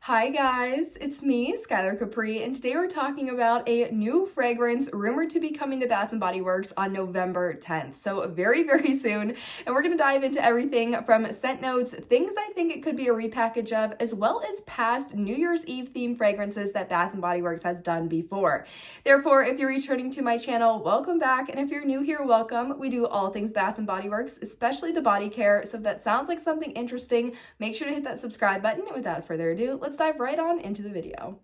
Hi guys, it's me, Skylar Capri, and today we're talking about a new fragrance rumored to be coming to Bath & Body Works on November 10th. So very soon, and we're going to dive into everything from scent notes, things I think it could be a repackage of, as well as past New Year's Eve themed fragrances that Bath & Body Works has done before. Therefore, if you're returning to my channel, welcome back, and if you're new here, welcome. We do all things Bath & Body Works, especially the body care, so if that sounds like something interesting, make sure to hit that subscribe button. Without further ado, let's dive right on into the video.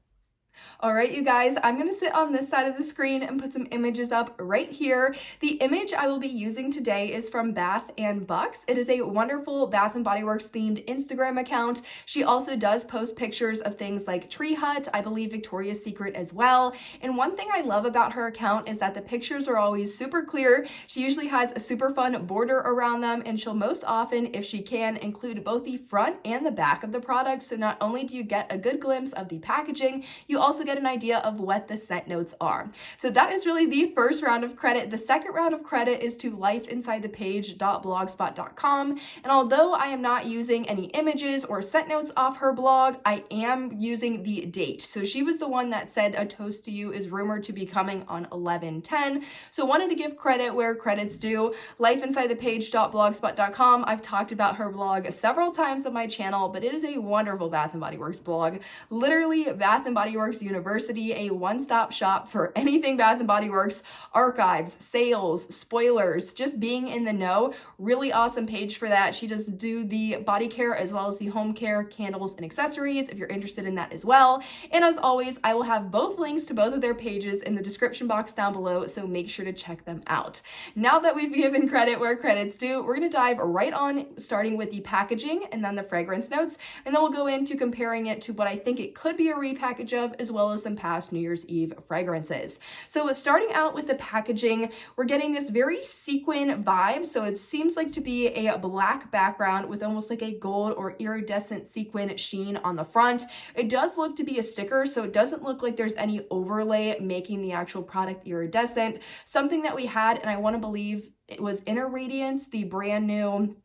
All right, you guys, I'm going to sit on this side of the screen and put some images up right here. The image I will be using today is from Bath and Bucks. It is a wonderful Bath & Body Works themed Instagram account. She also does post pictures of things like Tree Hut, I believe Victoria's Secret as well. And one thing I love about her account is that the pictures are always super clear. She usually has a super fun border around them, and she'll most often, if she can, include both the front and the back of the product. So not only do you get a good glimpse of the packaging, you also get an idea of what the scent notes are. So that is really the first round of credit. The second round of credit is to lifeinsidethepage.blogspot.com. And although I am not using any images or scent notes off her blog, I am using the date. So she was the one that said a toast to you is rumored to be coming on 11/10. So wanted to give credit where credit's due. Lifeinsidethepage.blogspot.com. I've talked about her blog several times on my channel, but it is a wonderful Bath & Body Works blog. Literally Bath & Body Works University, a one-stop shop for anything Bath & Body Works, archives, sales, spoilers, just being in the know. Really awesome page for that. She does do the body care as well as the home care, candles, and accessories if you're interested in that as well. And as always, I will have both links to both of their pages in the description box down below, so make sure to check them out. Now that we've given credit where credit's due, we're going to dive right on, starting with the packaging and then the fragrance notes, and then we'll go into comparing it to what I think it could be a repackage of, as well as some past New Year's Eve fragrances. So starting out with the packaging, we're getting this very sequin vibe. So it seems like to be a black background with almost like a gold or iridescent sequin sheen on the front. It does look to be a sticker, so it doesn't look like there's any overlay making the actual product iridescent. Something that we had, and I want to believe it was Inner Radiance, the brand new,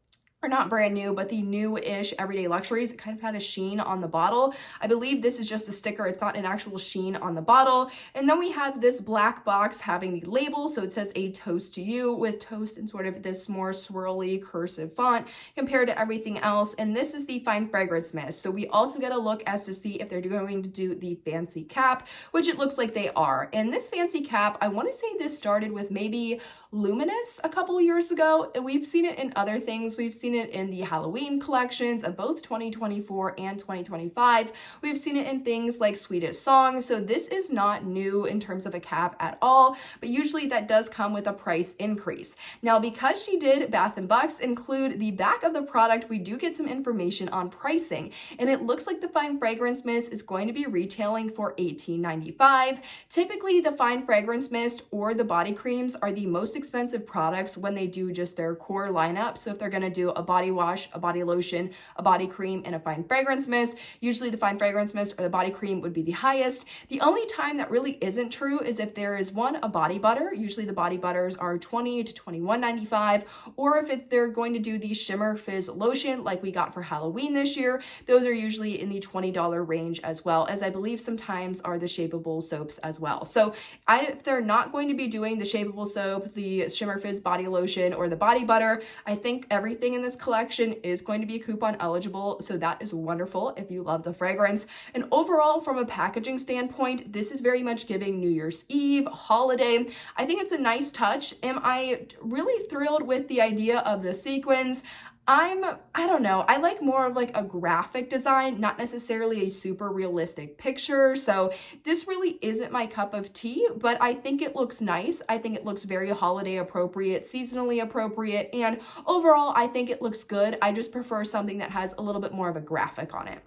or not brand new, but the new-ish Everyday Luxuries. It kind of had a sheen on the bottle. I believe this is just a sticker. It's not an actual sheen on the bottle. And then we have this black box having the label. So it says a toast to you, with toast in sort of this more swirly cursive font compared to everything else. And this is the fine fragrance mist. So we also get a look as to see if they're going to do the fancy cap, which it looks like they are. And this fancy cap, I want to say this started with maybe Luminous a couple of years ago. And we've seen it in other things. We've seen it in the Halloween collections of both 2024 and 2025. We've seen it in things like Sweetest Song. So this is not new in terms of a cap at all, but usually that does come with a price increase. Now, because she did Bath & Bucks include the back of the product, we do get some information on pricing, and it looks like the fine fragrance mist is going to be retailing for $18.95. Typically, the fine fragrance mist or the body creams are the most expensive products when they do just their core lineup. So if they're going to do a body wash, a body lotion, a body cream, and a fine fragrance mist, usually the fine fragrance mist or the body cream would be the highest. The only time that really isn't true is if there is a body butter. Usually the body butters are $20 to $21.95, or if they're going to do the Shimmer Fizz lotion like we got for Halloween this year, those are usually in the $20 range, as well as I believe sometimes are the shapeable soaps as well. So if they're not going to be doing the shapeable soap, the Shimmer Fizz body lotion, or the body butter, I think everything in this collection is going to be coupon eligible, so that is wonderful if you love the fragrance. And overall, from a packaging standpoint, this is very much giving New Year's Eve, holiday. I think it's a nice touch. Am I really thrilled with the idea of the sequins? I don't know. I like more of like a graphic design, not necessarily a super realistic picture. So this really isn't my cup of tea, but I think it looks nice. I think it looks very holiday appropriate, seasonally appropriate, and overall, I think it looks good. I just prefer something that has a little bit more of a graphic on it.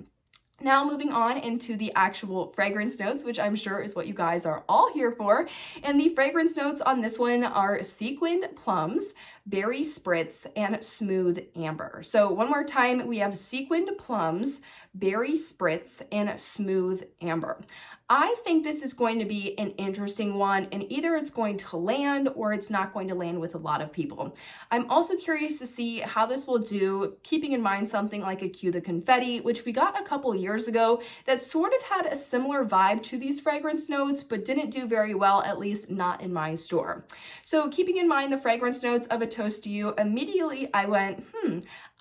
Now moving on into the actual fragrance notes, which I'm sure is what you guys are all here for. And the fragrance notes on this one are sequined plums, berry spritz, and smooth amber. So one more time, we have sequined plums, berry spritz, and smooth amber. I think this is going to be an interesting one, and either it's going to land or it's not going to land with a lot of people. I'm also curious to see how this will do, keeping in mind something like a Cue the Confetti, which we got a couple years ago, that sort of had a similar vibe to these fragrance notes, but didn't do very well, at least not in my store. So keeping in mind the fragrance notes of A Toast to You, immediately I went,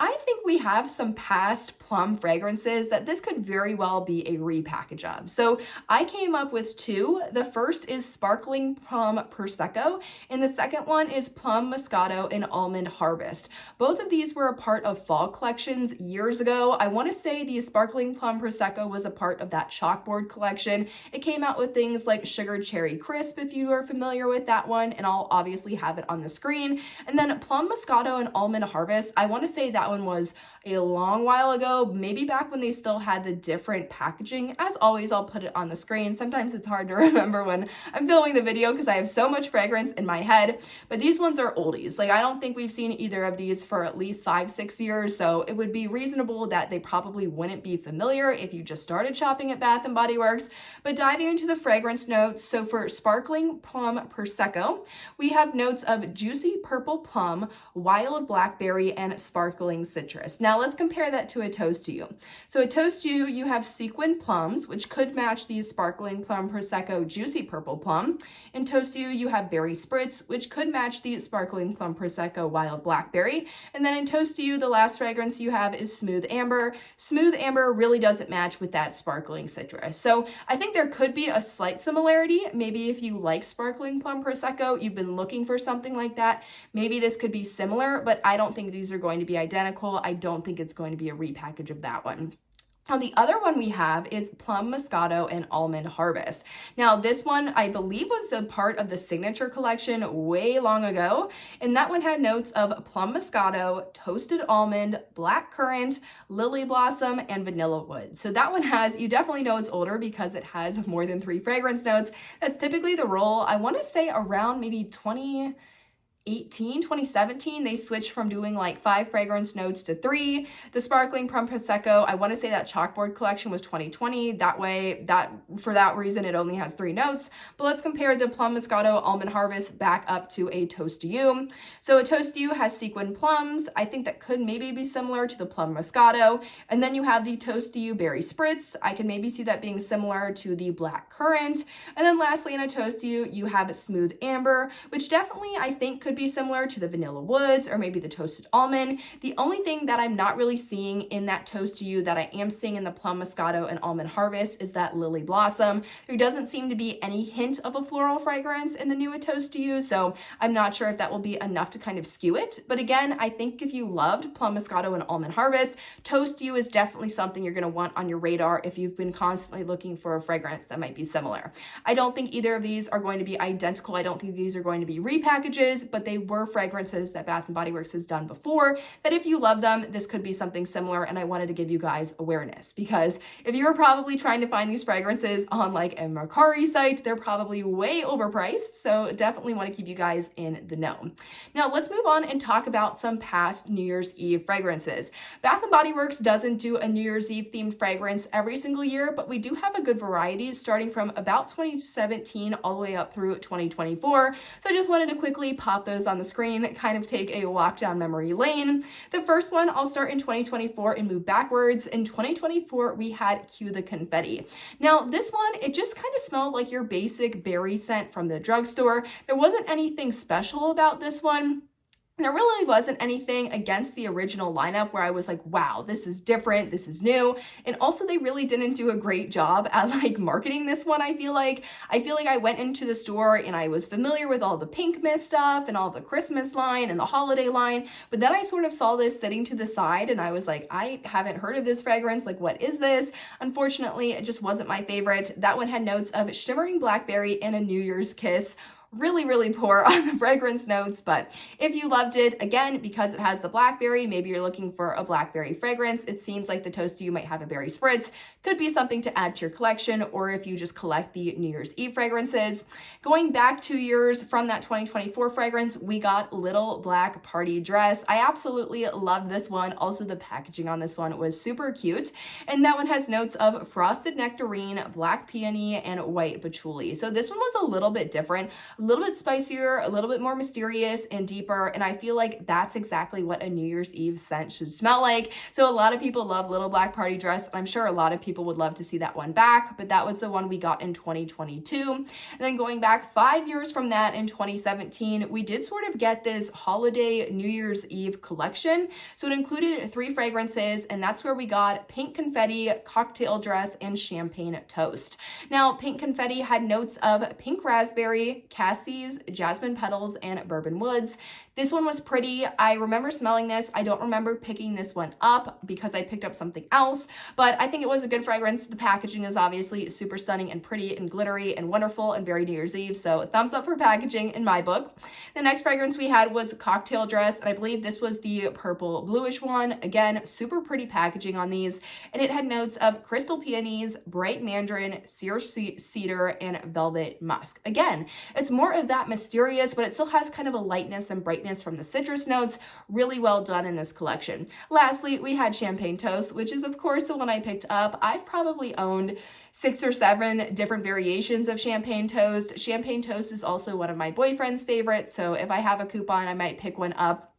I think we have some past plum fragrances that this could very well be a repackage of. So I came up with two. The first is Sparkling Plum Prosecco, and the second one is Plum Moscato and Almond Harvest. Both of these were a part of fall collections years ago. I want to say the Sparkling Plum Prosecco was a part of that chalkboard collection. It came out with things like Sugar Cherry Crisp, if you are familiar with that one, and I'll obviously have it on the screen. And then Plum Moscato and Almond Harvest, I want to say that one was a long while ago, maybe back when they still had the different packaging. As always, I'll put it on the screen. Sometimes it's hard to remember when I'm filming the video because I have so much fragrance in my head, but these ones are oldies. Like, I don't think we've seen either of these for at least 5-6 years, so it would be reasonable that they probably wouldn't be familiar if you just started shopping at Bath & Body Works. But diving into the fragrance notes, so for Sparkling Plum Prosecco, we have notes of juicy purple plum, wild blackberry, and sparkling citrus. Now let's compare that to A Toast to You. So A Toast to You, you have sequin plums, which could match the Sparkling Plum Prosecco juicy purple plum. In Toast to You, you have berry spritz, which could match the Sparkling Plum Prosecco wild blackberry. And then in Toast to You, the last fragrance you have is Smooth Amber. Smooth Amber really doesn't match with that sparkling citrus. So I think there could be a slight similarity. Maybe if you like Sparkling Plum Prosecco, you've been looking for something like that, maybe this could be similar, but I don't think these are going to be identical. I don't think it's going to be a repackage of that one. Now, the other one we have is Plum Moscato and Almond Harvest. Now, this one I believe was a part of the Signature collection way long ago, and that one had notes of Plum Moscato, Toasted Almond, Black Currant, Lily Blossom, and Vanilla Wood. So that one has, you definitely know it's older because it has more than 3 fragrance notes. That's typically the rule. I want to say around maybe 2017, they switched from doing like 5 fragrance notes to 3. The Sparkling Plum Prosecco, I want to say that chalkboard collection was 2020. That way, for that reason, it only has 3 notes. But let's compare the Plum Moscato Almond Harvest back up to A Toast to You. So A Toast to You has sequin plums. I think that could maybe be similar to the Plum Moscato. And then you have the Toast to You Berry Spritz. I can maybe see that being similar to the Black Currant. And then lastly, in A Toast to You, you have Smooth Amber, which definitely I think could be similar to the Vanilla Woods or maybe the Toasted Almond. The only thing that I'm not really seeing in that Toast to You that I am seeing in the Plum Moscato and Almond Harvest is that Lily Blossom. There doesn't seem to be any hint of a floral fragrance in the new A Toast to You, so I'm not sure if that will be enough to kind of skew it. But again, I think if you loved Plum Moscato and Almond Harvest, Toast to You is definitely something you're going to want on your radar if you've been constantly looking for a fragrance that might be similar. I don't think either of these are going to be identical. I don't think these are going to be repackages, but they were fragrances that Bath & Body Works has done before, that if you love them, this could be something similar, and I wanted to give you guys awareness, because if you were probably trying to find these fragrances on like a Mercari site, they're probably way overpriced, so definitely want to keep you guys in the know. Now let's move on and talk about some past New Year's Eve fragrances. Bath & Body Works doesn't do a New Year's Eve themed fragrance every single year, but we do have a good variety starting from about 2017 all the way up through 2024, so I just wanted to quickly pop those on the screen, kind of take a walk down memory lane. The first one, I'll start in 2024 and move backwards. In 2024, we had Cue the Confetti. Now, this one, it just kind of smelled like your basic berry scent from the drugstore. There wasn't anything special about this one. There really wasn't anything against the original lineup where I was like, wow, this is different, this is new. And also they really didn't do a great job at like marketing this one, I feel like. I went into the store and I was familiar with all the Pink Mist stuff and all the Christmas line and the holiday line, but then I sort of saw this sitting to the side and I was like, I haven't heard of this fragrance, like what is this? Unfortunately, it just wasn't my favorite. That one had notes of shimmering blackberry and a New Year's kiss. really, really poor on the fragrance notes. But if you loved it, again, because it has the blackberry, maybe you're looking for a blackberry fragrance. It seems like the toast to you might have a berry spritz. Could be something to add to your collection, or if you just collect the New Year's Eve fragrances. Going back 2 years from that 2024 fragrance, we got Little Black Party Dress. I absolutely love this one. Also, the packaging on this one was super cute. And that one has notes of frosted nectarine, black peony, and white patchouli. So this one was a little bit different, a little bit spicier, a little bit more mysterious and deeper. And I feel like that's exactly what a New Year's Eve scent should smell like. So a lot of people love Little Black Party Dress. I'm sure a lot of people would love to see that one back, but that was the one we got in 2022. And then going back 5 years from that in 2017, we did sort of get this holiday New Year's Eve collection. So it included 3 fragrances, and that's where we got Pink Confetti, Cocktail Dress, and Champagne Toast. Now, Pink Confetti had notes of pink raspberry, cassis, jasmine petals, and bourbon woods. This one was pretty. I remember smelling this. I don't remember picking this one up because I picked up something else, but I think it was a good fragrance. The packaging is obviously super stunning and pretty and glittery and wonderful and very New Year's Eve, so thumbs up for packaging in my book. The next fragrance we had was Cocktail Dress, and I believe this was the purple bluish one. Again, super pretty packaging on these, and it had notes of crystal peonies, bright mandarin, sear cedar, and velvet musk. Again, it's more of that mysterious, but it still has kind of a lightness and brightness from the citrus notes. Really well done in this collection. Lastly, we had Champagne Toast, which is of course the one I picked up. I've probably owned 6 or 7 different variations of Champagne Toast. Champagne Toast is also one of my boyfriend's favorites, so if I have a coupon, I might pick one up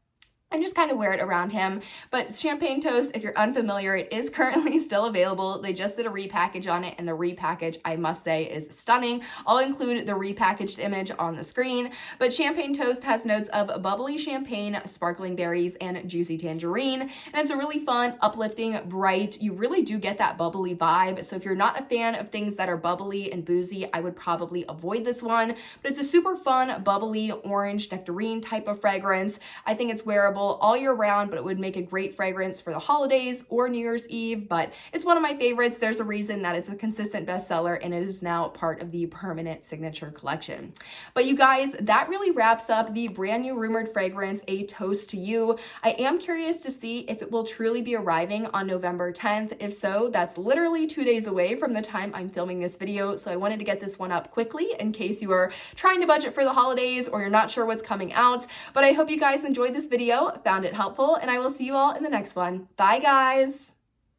and just kind of wear it around him. But Champagne Toast, if you're unfamiliar, it is currently still available. They just did a repackage on it, and the repackage, I must say, is stunning. I'll include the repackaged image on the screen. But Champagne Toast has notes of bubbly champagne, sparkling berries, and juicy tangerine. And it's a really fun, uplifting, bright, you really do get that bubbly vibe. So if you're not a fan of things that are bubbly and boozy, I would probably avoid this one. But it's a super fun, bubbly, orange, nectarine type of fragrance. I think it's wearable all year round, but it would make a great fragrance for the holidays or New Year's Eve. But it's one of my favorites. There's a reason that it's a consistent bestseller, and it is now part of the permanent signature collection. But you guys, that really wraps up the brand new rumored fragrance, A Toast to You. I am curious to see if it will truly be arriving on November 10th. If so, that's literally 2 days away from the time I'm filming this video. So I wanted to get this one up quickly in case you are trying to budget for the holidays or you're not sure what's coming out. But I hope you guys enjoyed this video, found it helpful, and I will see you all in the next one. Bye, guys.